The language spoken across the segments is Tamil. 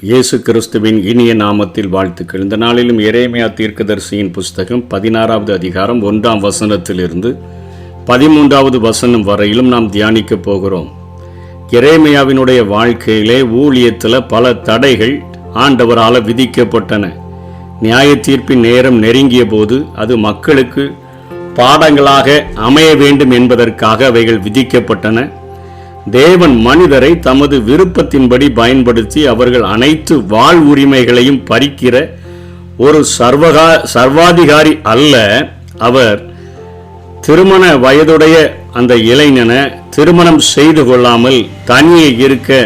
இயேசு கிறிஸ்துவின் இனிய நாமத்தில் வாழ்த்துக்கள். இந்த நாளிலும் எரேமியா தீர்க்கதரிசியின் புஸ்தகம் 16வது அதிகாரம் 1ஆம் வசனத்திலிருந்து 13வது வசனம் வரையிலும் நாம் தியானிக்க போகிறோம். எரேமியாவினுடைய வாழ்க்கையிலே ஊழியத்தில் பல தடைகள் ஆண்டவரால் விதிக்கப்பட்டன. நியாய தீர்ப்பின் நேரம் நெருங்கிய போது அது மக்களுக்கு பாடங்களாக அமைய வேண்டும் என்பதற்காக அவைகள் விதிக்கப்பட்டன. தேவன் மனிதரை தமது விருப்பத்தின்படி பயன்படுத்தி அவர்கள் அனைத்து வாழ்வுரிமைகளையும் பறிக்கிற ஒரு சர்வாதிகாரி அல்ல. அவர் திருமண வயதுடைய அந்த இளைஞனை திருமணம் செய்து கொள்ளாமல் தனியே இருக்க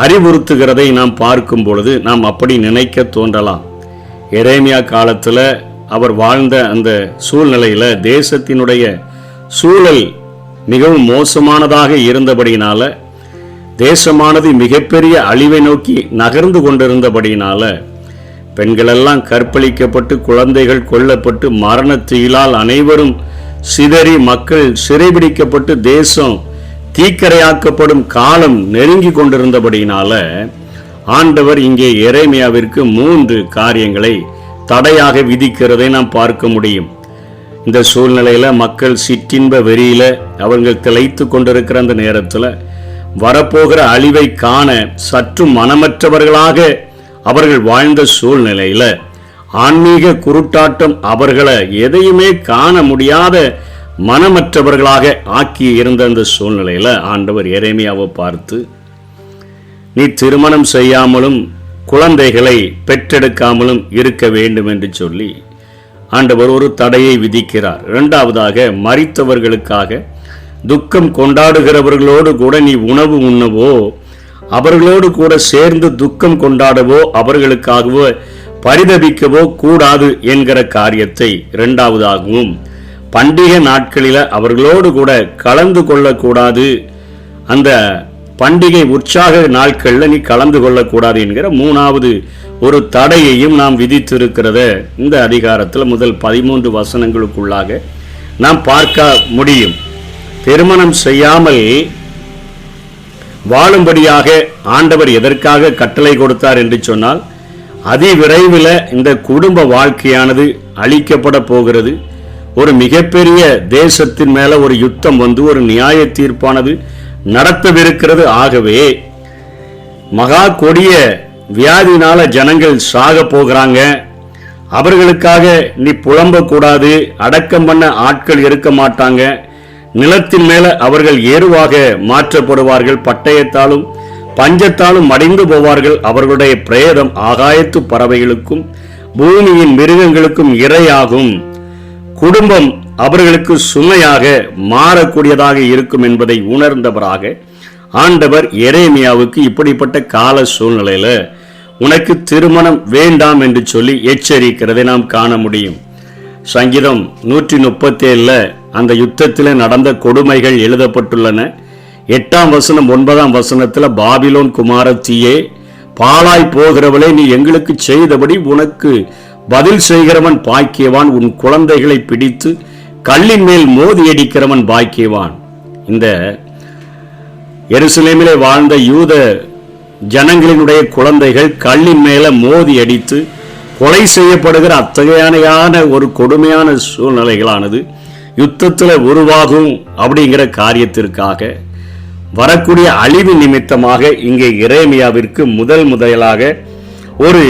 அறிவுறுத்துகிறதை நாம் பார்க்கும் பொழுது நாம் அப்படி நினைக்க தோன்றலாம். எரேமியா காலத்தில் அவர் வாழ்ந்த அந்த சூழ்நிலையில் தேசத்தினுடைய சூழல் மிகவும் மோசமானதாக இருந்தபடியினால, தேசமானது மிகப்பெரிய அழிவை நோக்கி நகர்ந்து கொண்டிருந்தபடியினால, பெண்களெல்லாம் கற்பழிக்கப்பட்டு குழந்தைகள் கொல்லப்பட்டு மரணத்தீயிலால் அனைவரும் சிதறி மக்கள் சிறைபிடிக்கப்பட்டு தேசம் தீக்கரையாக்கப்படும் காலம் நெருங்கி கொண்டிருந்தபடியினால ஆண்டவர் இங்கே எரேமியாவிற்கு 3 காரியங்களை தடையாக விதிக்கிறதை நாம் பார்க்க முடியும். இந்த சூழ்நிலையில் மக்கள் சிற்றின்ப வெறியில் அவர்கள் திளைத்து கொண்டிருக்கிற அந்த நேரத்தில் வரப்போகிற அழிவை காண சற்று மனமற்றவர்களாக அவர்கள் வாழ்ந்த சூழ்நிலையில் ஆன்மீக குருட்டாட்டம் அவர்களை எதையுமே காண முடியாத மனமற்றவர்களாக ஆக்கி இருந்த அந்த சூழ்நிலையில் ஆண்டவர் எரேமியாவை பார்த்து, நீ திருமணம் செய்யாமலும் குழந்தைகளை பெற்றெடுக்காமலும் இருக்க வேண்டும் என்று சொல்லி ஆண்டவர் ஒரு தடையை விதிக்கிறார். 2வதாக, மரித்தவர்களுக்காக துக்கம் கொண்டாடுகிறவர்களோடு கூட நீ உணவு உண்ணவோ, அவர்களோடு கூட சேர்ந்து துக்கம் கொண்டாடவோ, அவர்களுக்காகவோ பரிதபிக்கவோ கூடாது என்கிற காரியத்தை 2வதாகவும், பண்டிகை நாட்களில் அவர்களோடு கூட கலந்து கொள்ளக்கூடாது, அந்த பண்டிகை உற்சாக நாட்களில் நீ கலந்து கொள்ளக்கூடாது என்கிற 3வது ஒரு தடையையும் நாம் விதித்திருக்கிறத இந்த அதிகாரத்தில் முதல் 13 வசனங்களுக்குள்ளாக நாம் பார்க்க முடியும். திருமணம் செய்யாமல் வாழும்படியாக ஆண்டவர் எதற்காக கட்டளை கொடுத்தார் என்று சொன்னால், அதிவிரைவில் இந்த குடும்ப வாழ்க்கையானது அழிக்கப்பட போகிறது. ஒரு மிகப்பெரிய தேசத்தின் மேல ஒரு யுத்தம் வந்து ஒரு நியாய தீர்ப்பானது நடத்தவிருக்கிறது. ஆகவே மகா கொடிய வியாதினால ஜனங்கள் சாக போகிறாங்க. அவர்களுக்காக நீ புலம்பக்கூடாது. அடக்கம் பண்ண ஆட்கள் இருக்க மாட்டாங்க. நிலத்தின் மேல அவர்கள் ஏறுவாக மாற்றப்படுவார்கள். பட்டயத்தாலும் பஞ்சத்தாலும் மடிந்து போவார்கள். அவர்களுடைய பிரேதம் ஆகாயத்து பறவைகளுக்கும் பூமியின் மிருகங்களுக்கும் இரையாகும். குடும்பம் அவர்களுக்கு சுமையாக மாறக்கூடியதாக இருக்கும் என்பதை உணர்ந்தவராக ஆண்டவர் எரேமியாவுக்கு இப்படிப்பட்ட கால சூழ்நிலையில உனக்கு திருமணம் வேண்டாம் என்று சொல்லி எச்சரிக்கிறதை நாம் காண முடியும். சங்கீதம் 137 அந்த யுத்தத்தில் நடந்த கொடுமைகள் எழுதப்பட்டுள்ளன. 8ஆம் வசனம் 9ஆம் வசனத்தில், பாபிலோன் குமாரத்தியே, பாழாய் போகிறவளே, நீ எங்களுக்கு செய்தபடி உனக்கு பதில் செய்கிறவன் பாக்கியவான். உன் குழந்தைகளை பிடித்து கல்லின் மேல் மோதியடிக்கிறவன் பாக்கியவான். இந்த எருசலேமிலே வாழ்ந்த யூத ஜனங்களினுடைய குழந்தைகள் கல்லின் மேல மோதி அடித்து கொலை செய்யப்படுகிற அத்தகையான ஒரு கொடுமையான சூழ்நிலைகளானது யுத்தத்தில் உருவாகும் அப்படிங்கிற காரியத்திற்காக வரக்கூடிய அழிவு நிமித்தமாக இங்கே எரேமியாவிற்கு முதலாக ஒரு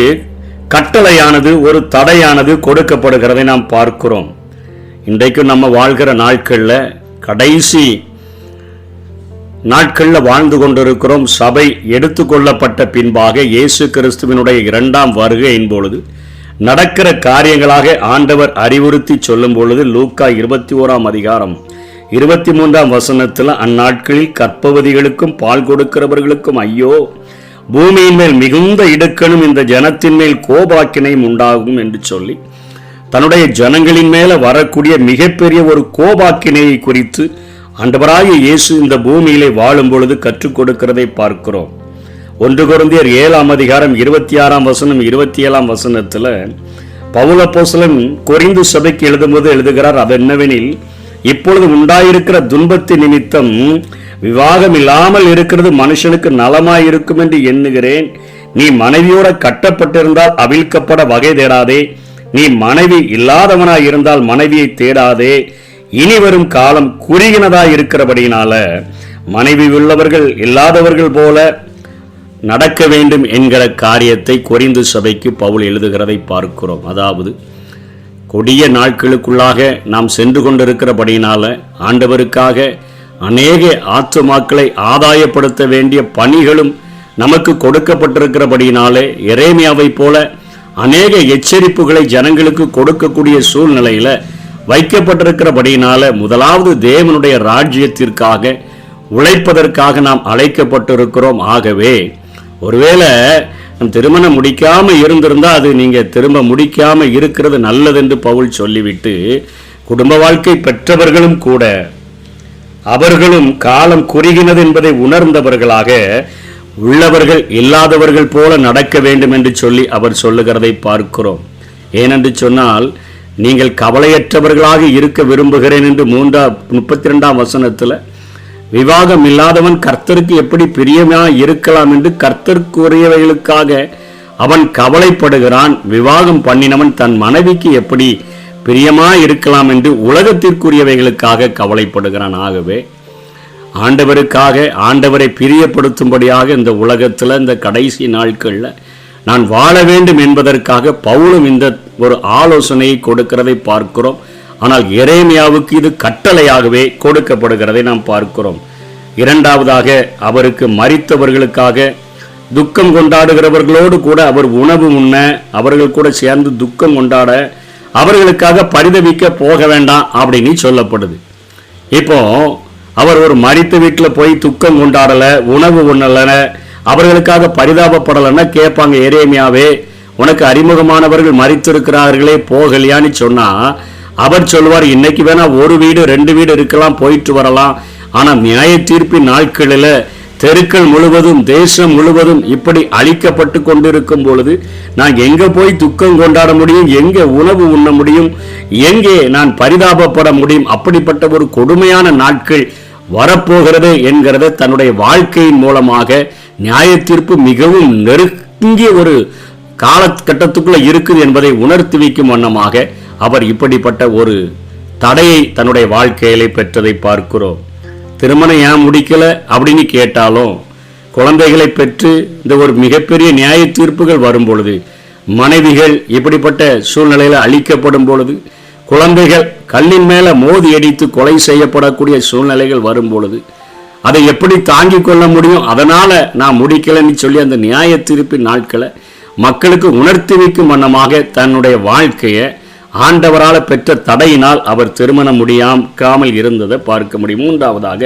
கட்டளையானது, ஒரு தடையானது கொடுக்கப்படுகிறதை நாம் பார்க்கிறோம். இன்றைக்கு நம்ம வாழ்கிற நாட்களில் கடைசி நாட்களில் வாழ்ந்து கொண்டிருக்கிறோம். சபை எடுத்துக்கொள்ளப்பட்ட பின்பாக இயேசு கிறிஸ்துவினுடைய 2ஆம் வருகையின் பொழுது நடக்கிற காரியங்களாக ஆண்டவர் அறிவுறுத்தி சொல்லும் பொழுது லூக்கா 21ஆம் அதிகாரம் 23ஆம் வசனத்தில், அந்நாட்களில் கர்ப்பவதிகளுக்கும் பால் கொடுக்கிறவர்களுக்கும் ஐயோ, பூமியின் மேல் மிகுந்த இடுக்கணும், இந்த ஜனத்தின் மேல் கோபாக்கினையும் உண்டாகும் என்று சொல்லி தன்னுடைய ஜனங்களின் மேல வரக்கூடிய மிகப்பெரிய ஒரு கோபாக்கினையை குறித்து ஆண்டவராகிய இயேசு இந்த பூமியிலே வாழும் பொழுது கற்றுக் கொடுக்கிறதை பார்க்கிறோம். 1 கொரிந்தியர் 7ஆம் அதிகாரம் 26ஆம் வசனம் 27ஆம் வசனத்தில் பவுல் அப்போஸ்தலன் கொரிந்து சபைக்கு எழுதும்போது எழுதுகிறார், அது என்னவெனில், இப்பொழுது உண்டாயிருக்கிற துன்பத்தின் நிமித்தம் விவாகம் இல்லாமல் இருக்கிறது மனுஷனுக்கு நலமாயிருக்கும் என்று எண்ணுகிறேன். நீ மனைவியோட கட்டப்பட்டிருந்தால் அவிழ்க்கப்பட வகை தேடாதே. நீ மனைவி இல்லாதவனாய் இருந்தால் மனைவியை தேடாதே. இனி வரும் காலம் குறுகினதாய் இருக்கிறபடியினால மனைவி உள்ளவர்கள் இல்லாதவர்கள் போல நடக்க வேண்டும் என்கிற காரியத்தை கொரிந்து சபைக்கு பவுல் எழுதுகிறதை பார்க்கிறோம். அதாவது கொடிய நாட்களுக்குள்ளாக நாம் சென்று கொண்டிருக்கிறபடியினால ஆண்டவருக்காக அநேக ஆத்துமாக்களை ஆதாயப்படுத்த வேண்டிய பணிகளும் நமக்கு கொடுக்கப்பட்டிருக்கிறபடியினாலே எரேமியாவை போல அநேக எச்சரிப்புகளை ஜனங்களுக்கு கொடுக்கக்கூடிய சூழ்நிலையில வைக்கப்பட்டிருக்கிறபடியினால முதலாவது தேவனுடைய ராஜ்யத்திற்காக உழைப்பதற்காக நாம் அழைக்கப்பட்டிருக்கிறோம். ஆகவே ஒருவேளை திருமணம் முடிக்காம இருந்திருந்தா அது நீங்க திரும்ப முடிக்காம இருக்கிறது நல்லதென்று பவுல் சொல்லிவிட்டு, குடும்ப வாழ்க்கை பெற்றவர்களும் கூட அவர்களும் காலம் குறுகினது என்பதை உணர்ந்தவர்களாக உள்ளவர்கள் இல்லாதவர்கள் போல நடக்க வேண்டும் என்று சொல்லி அவர் சொல்லுகிறதை பார்க்கிறோம். ஏனென்று சொன்னால், நீங்கள் கவலையற்றவர்களாக இருக்க விரும்புகிறேன் என்று 32ஆம் வசனத்தில் விவாகம் இல்லாதவன் கர்த்தருக்கு எப்படி பிரியமா இருக்கலாம் என்று கர்த்தருக்குரியவைகளுக்காக அவன் கவலைப்படுகிறான். விவாகம் பண்ணினவன் தன் மனைவிக்கு எப்படி பிரியமா இருக்கலாம் என்று உலகத்திற்குரியவைகளுக்காக கவலைப்படுகிறான். ஆகவே ஆண்டவருக்காக ஆண்டவரை பிரியப்படுத்தும்படியாக இந்த உலகத்தில் இந்த கடைசி நாட்களில் நான் வாழ வேண்டும் என்பதற்காக பவுலும் இந்த ஒரு ஆலோசனையை கொடுக்கிறதை பார்க்கிறோம். ஆனால் எரேமியாவுக்கு இது கட்டளையாகவே கொடுக்கப்படுகிறதை நாம் பார்க்கிறோம். இரண்டாவதாக, அவருக்கு மரித்தவர்களுக்காக துக்கம் கொண்டாடுகிறவர்களோடு கூட அவர் உணவு உண்ண, அவர்கள் கூட சேர்ந்து துக்கம் கொண்டாட, அவர்களுக்காக பரிதவிக்க போக வேண்டாம் அப்படின்னு சொல்லப்படுது. இப்போ அவர் ஒரு மரித்த வீட்டில் போய் துக்கம் கொண்டாடலை, உணவு உண்ணலை, அவர்களுக்காக பரிதாபப்படலைன்னா கேட்பாங்க, எரேமியாவே உனக்கு அறிமுகமானவர்கள் மரித்திருக்கிறார்களே போகலையான்னு சொன்னா அவர் சொல்வார், இன்னைக்கு வேணா ஒரு வீடு 2 வீடு இருக்கலாம், போயிட்டு வரலாம். ஆனால் நியாய தீர்ப்பின் நாட்களில் தெருக்கள் முழுவதும் தேசம் முழுவதும் இப்படி அழிக்கப்பட்டு கொண்டிருக்கும் பொழுது நான் எங்க போய் துக்கம் கொண்டாட முடியும், எங்க உணவு உண்ண முடியும், எங்கே நான் பரிதாபப்பட முடியும்? அப்படிப்பட்ட ஒரு கொடுமையான நாட்கள் வரப்போகிறது என்கிறத தன்னுடைய வாழ்க்கையின் மூலமாக நியாய தீர்ப்பு மிகவும் நெருங்கிய ஒரு காலகட்டத்துக்குள்ள இருக்குது என்பதை உணர்த்தி வைக்கும் வண்ணமாக அவர் இப்படிப்பட்ட ஒரு தடையை தன்னுடைய வாழ்க்கையிலே பெற்றதை பார்க்கிறோம். திருமணம் ஏன் முடிக்கல அப்படின்னு கேட்டாலும், குழந்தைகளை பெற்று இந்த ஒரு மிகப்பெரிய நியாய தீர்ப்புகள் வரும் பொழுது, மனைவிகள் இப்படிப்பட்ட சூழ்நிலையில் அழிக்கப்படும் பொழுது, குழந்தைகள் கல்லின் மேல மோதி அடித்து கொலை செய்யப்படக்கூடிய சூழ்நிலைகள் வரும் பொழுது அதை எப்படி தாங்கிக் கொள்ள முடியும்? அதனால நான் முடிக்கலன்னு சொல்லி அந்த நியாய தீர்ப்பின் நாட்களை மக்களுக்கு உணர்த்தி வைக்கும் வண்ணமாக தன்னுடைய வாழ்க்கையை ஆண்டவரால் பெற்ற தடையினால் அவர் திருமணம் முடியாமல் இருந்ததை பார்க்க முடியும். மூன்றாவதாக,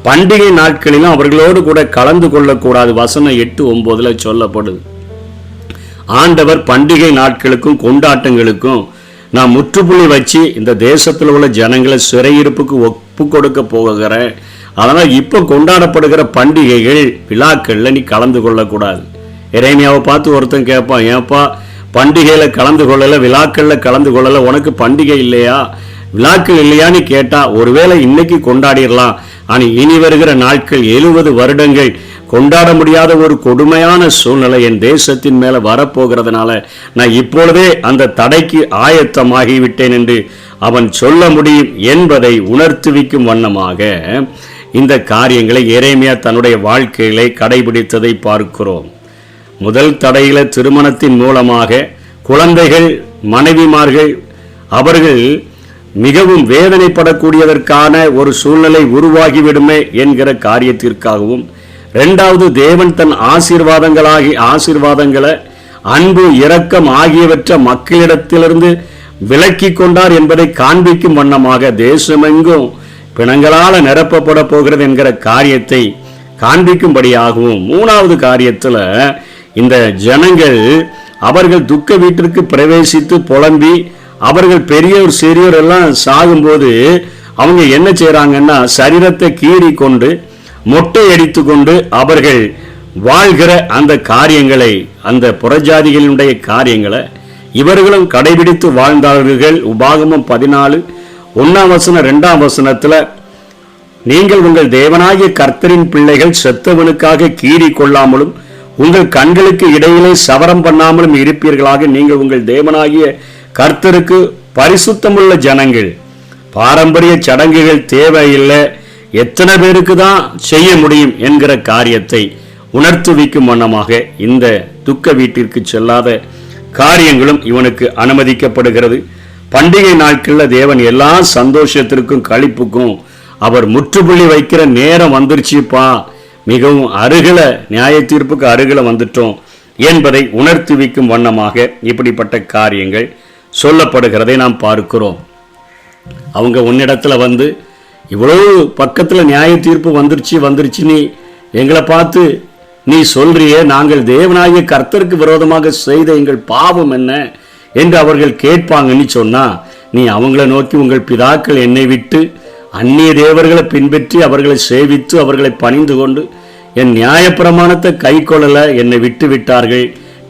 பண்டிகை நாட்களிலும் அவர்களோடு கூட கலந்து கொள்ளக்கூடாது. வசனம் 8-9 சொல்லப்படுது. ஆண்டவர் பண்டிகை நாட்களுக்கும் கொண்டாட்டங்களுக்கும் நான் முற்றுப்புள்ளி வச்சு இந்த தேசத்தில் உள்ள ஜனங்களை சிறையிருப்புக்கு ஒப்பு கொடுக்க போகிறேன். அதனால் இப்போ கொண்டாடப்படுகிற பண்டிகைகள் விழாக்களில் நீ கலந்து கொள்ளக்கூடாது. எரேமியாவை பார்த்து ஒருத்தன் கேட்பான், ஏப்பா பண்டிகையில் கலந்து கொள்ளலை, விழாக்களில் கலந்து கொள்ளலை, உனக்கு பண்டிகை இல்லையா, விழாக்கள் இல்லையான்னு கேட்டால், ஒருவேளை இன்னைக்கு கொண்டாடிடலாம், ஆனால் இனி வருகிற நாட்கள் 70 வருடங்கள் கொண்டாட முடியாத ஒரு கொடுமையான சூழ்நிலை என் தேசத்தின் மேலே வரப்போகிறதுனால நான் இப்பொழுதே அந்த தடைக்கு ஆயத்தமாகிவிட்டேன் என்று அவன் சொல்ல முடியும் என்பதை உணர்த்துவிக்கும் வண்ணமாக இந்த காரியங்களை எரேமியா தன்னுடைய வாழ்க்கையிலே கடைபிடித்ததை பார்க்கிறோம். முதல் தடையில திருமணத்தின் மூலமாக குழந்தைகள், மனைவிமார்கள் அவர்கள் மிகவும் வேதனைப்படக்கூடியதற்கான ஒரு சூழ்நிலை உருவாகிவிடுமே என்கிற காரியத்திற்காகவும், இரண்டாவது தேவன் தன் ஆசீர்வாதங்களை அன்பு இரக்கம் ஆகியவற்றை மக்களிடத்திலிருந்து விலக்கி கொண்டார் என்பதை காண்பிக்கும் வண்ணமாக தேசமெங்கும் பிணங்களால் நிரப்பப்பட போகிறது என்கிற காரியத்தை காண்பிக்கும்படியாகவும், மூணாவது காரியத்தில் இந்த ஜனங்கள் அவர்கள் துக்க வீட்டிற்கு பிரவேசித்து புலம்பி அவர்கள் பெரியோர் சிறியோர் எல்லாம் சாகும்போது அவங்க என்ன செய்கிறாங்கன்னா சரீரத்தை கீறி கொண்டு மொட்டை அடித்து கொண்டு அவர்கள் வாழ்கிற அந்த காரியங்களை, அந்த புறஜாதிகளுடைய காரியங்களை இவர்களும் கடைபிடித்து வாழ்ந்தார்கள். உபாகமம் 14:1-2 நீங்கள் உங்கள் தேவனாகிய கர்த்தரின் பிள்ளைகள் செத்தவனுக்காக கீறி கொள்ளாமலும் உங்கள் கண்களுக்கு இடையிலே சவரம் பண்ணாமலும் இருப்பீர்களாக. நீங்கள் உங்கள் தேவனாகிய கர்த்தருக்கு பரிசுத்தமுள்ள ஜனங்கள். பாரம்பரிய சடங்குகள் தேவையில்லை, எத்தனை பேருக்கு தான் செய்ய முடியும் என்கிற காரியத்தை உணர்த்துவிக்கும் வண்ணமாக இந்த துக்க வீட்டிற்கு செல்லாத காரியங்களும் இவனுக்கு அனுமதிக்கப்படுகிறது. பண்டிகை நாட்களில் தேவன் எல்லா சந்தோஷத்திற்கும் களிப்புக்கும் அவர் முற்றுப்புள்ளி வைக்கிற நேரம் வந்துருச்சுப்பா, மிகவும் அருகில நியாய தீர்ப்புக்கு அருகில வந்துட்டோம் என்பதை உணர்த்துவிக்கும் வண்ணமாக இப்படிப்பட்ட காரியங்கள் சொல்லப்படுகிறதை நாம் பார்க்கிறோம். அவங்க உன்னிடத்துல வந்து இவ்வளவு பக்கத்தில் நியாய தீர்ப்பு வந்துருச்சுன்னு எங்களை பார்த்து நீ சொல்றியே, நாங்கள் தேவனாகிய கர்த்தருக்கு விரோதமாக செய்த எங்கள் பாவம் என்ன என்று அவர்கள் கேட்பாங்கன்னு சொன்னா, நீ அவங்கள நோக்கி உங்கள் பிதாக்கள் என்னை விட்டு அந்நிய தேவர்களை பின்பற்றி அவர்களை சேவித்து அவர்களை பணிந்து கொண்டு என் நியாயப்பிரமாணத்தை கை கொள்ளல, என்னை விட்டு விட்டார்கள்.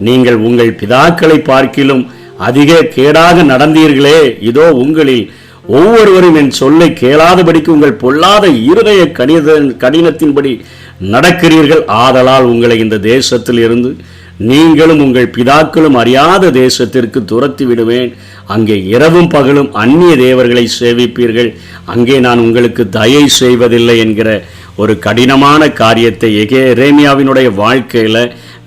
நீங்கள் உங்கள் பிதாக்களை பார்க்கிலும் அதிக கேடாக நடந்தீர்களே. இதோ உங்களில் ஒவ்வொருவரும் என் சொல்லை கேளாதபடிக்கு உங்கள் பொல்லாத இருதய கடினத்தின்படி நடக்கிறீர்கள். ஆதலால் உங்களை இந்த தேசத்தில் இருந்து நீங்களும் உங்கள் பிதாக்களும் அறியாத தேசத்திற்கு துரத்தி விடுவேன். அங்கே இரவும் பகலும் அந்நிய தேவர்களை சேவிப்பீர்கள். அங்கே நான் உங்களுக்கு தயை செய்வதில்லை என்கிற ஒரு கடினமான காரியத்தை எரேமியாவினுடைய வாழ்க்கையில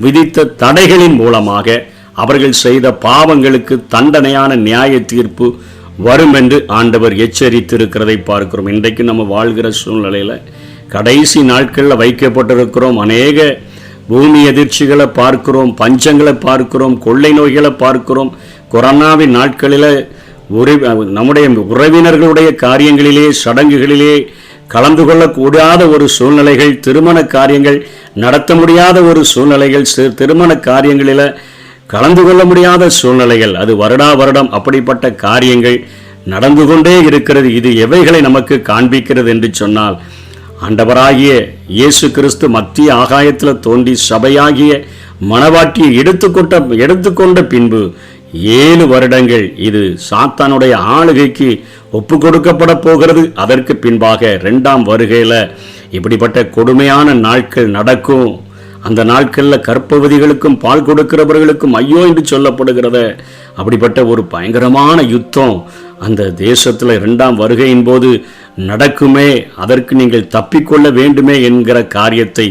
விதித்த தடைகளின் மூலமாக அவர்கள் செய்த பாவங்களுக்கு தண்டனையான நியாய தீர்ப்பு வரும் என்று ஆண்டவர் எச்சரித்திருக்கிறதை பார்க்கிறோம். இன்றைக்கு நம்ம வாழ்கிற சூழ்நிலையில் கடைசி நாட்களில் வைக்கப்பட்டிருக்கிறோம். அநேக பூமி எதிர்ச்சிகளை பார்க்கிறோம், பஞ்சங்களை பார்க்கிறோம், கொள்ளை நோய்களை பார்க்கிறோம். கொரோனாவின் நாட்களில் நம்முடைய உறவினர்களுடைய காரியங்களிலே சடங்குகளிலே கலந்து கொள்ளக்கூடாத ஒரு சூழ்நிலைகள், திருமண காரியங்கள் நடத்த முடியாத ஒரு சூழ்நிலைகள், திருமண காரியங்களில் கலந்து கொள்ள முடியாத சூழ்நிலைகள், அது வருடம் அப்படிப்பட்ட காரியங்கள் நடந்து கொண்டே இருக்கிறது. இது எவைகளை நமக்கு காண்பிக்கிறது என்று சொன்னால், ஆண்டவராகிய இயேசு கிறிஸ்து மத்திய ஆகாயத்தில் தோன்றி சபையாகிய மணவாட்டியை எடுத்துக்கொண்ட பின்பு 7 வருடங்கள் இது சாத்தானுடைய ஆளுகைக்கு ஒப்பு கொடுக்கப்பட போகிறது. அதற்கு பின்பாக 2ஆம் வருகையில் இப்படிப்பட்ட கொடுமையான நாட்கள் நடக்கும். அந்த நாட்களில் கர்ப்பவதிகளுக்கும் பால் கொடுக்கிறவர்களுக்கும் ஐயோ என்று சொல்லப்படுகிறத அப்படிப்பட்ட ஒரு பயங்கரமான யுத்தம் அந்த தேசத்தில் 2ஆம் வருகையின் போது நடக்குமே. அதற்கு நீங்கள் தப்பிக்கொள்ள வேண்டுமே என்கிற காரியத்தை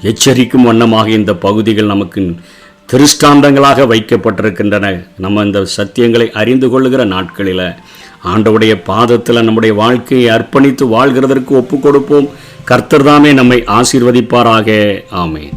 எச்சரிக்கும் வண்ணமாக இந்த பகுதிகள் நமக்கு திருஷ்டாந்தங்களாக வைக்கப்பட்டிருக்கின்றன. நம்ம இந்த சத்தியங்களை அறிந்து கொள்ளுகிற நாட்களில் ஆண்டவருடைய பாதத்தில் நம்முடைய வாழ்க்கையை அர்ப்பணித்து வாழ்கிறதற்கு ஒப்பு கொடுப்போம். கர்த்தர் தாமே நம்மை ஆசீர்வதிப்பாராக. ஆமென்.